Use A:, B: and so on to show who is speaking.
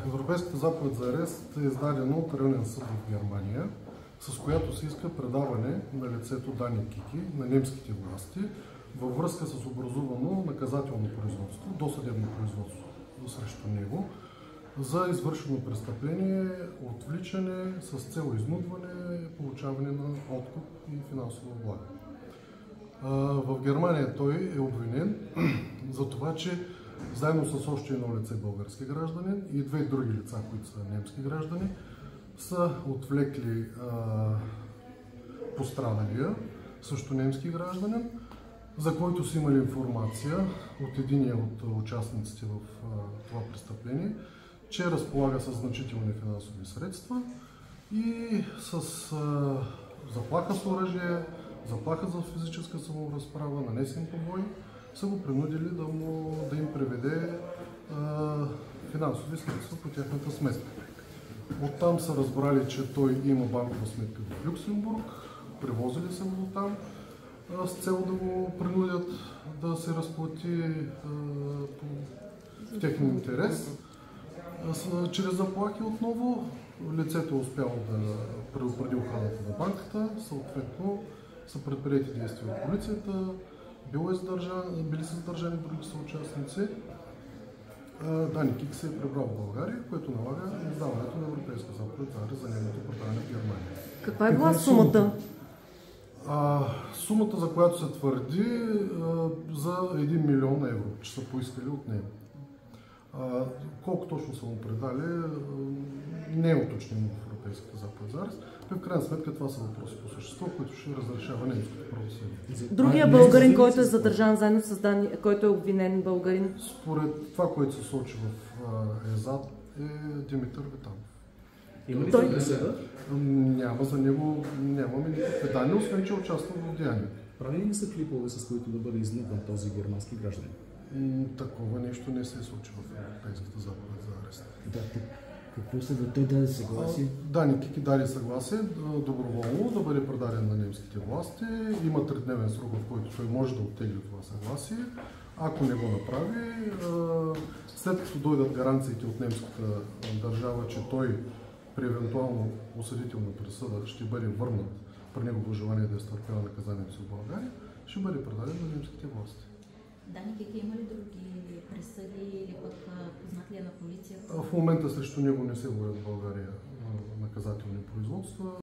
A: Европейската заповед за арест е издадена от районен съд в Германия, с която се иска предаване на лицето Дани Кики на немските власти във връзка с образувано наказателно производство, досъдебно производство срещу него за извършено престъпление, отвличане с цел изнудване, получаване на откуп и финансова облага. В Германия той е обвинен за това, че заедно с още едно лице български гражданин и две други лица, които са немски граждани, са отвлекли пострадалия, също немски гражданин, за който са имали информация от единия от участниците в това престъпление, че разполага с значителни финансови средства и с заплаха с оръжие, заплаха за физическа саморазправа, нанесен побой, са го принудили да им преведе финансови средства по тяхната сметка. Оттам са разбрали, че той има банкова сметка в Люксембург, привозили са го там с цел да го принудят да се разплати в техния интерес. Чрез заплахи отново лицето е успяло да предупреди охраната на банката, съответно са предприети действия от полицията, били са задържани други съучастници. Дани Кик се е прибрал в България, което налага издаването на европейска заповед за арест за неговото предаване в Германия.
B: Каква е била сумата?
A: Сумата, за която се твърди, за 1 милион евро, че са поискали от него. Колко точно са му предали, не е уточнено в европейската заповед за арест. В крайна сметка това са въпроси по същество, които ще разрешава немското правосъдие.
B: Другия българин, който е задържан заедно с Дани, който е обвинен българин?
A: Според това, което се сочи в ЕЗАД, е Димитър Витанов.
C: Има ли присъда?
A: Няма, за него нямаме никакви данни, освен че участва в деянието.
C: Прави ли са клипове, с които да бъде изнудван този германски гражданин?
A: Такова нещо не се случи в европейската заповед за арест.
D: Какво се да той даде съгласие?
A: Дани Кики даде съгласие доброволно да бъде предаден на немските власти. Има 3-дневен срок, в който той може да оттегли това съгласие. Ако не го направи, след като дойдат гаранциите от немската държава, че той при евентуално осъдителна присъда ще бъде върнат при негово желание да изтърпява наказанието си в България, ще бъде предаден на немските власти.
E: Дани Кики има ли други присъди или пък познат ли е на полицията?
A: В момента срещу него не се водят в България наказателни производства.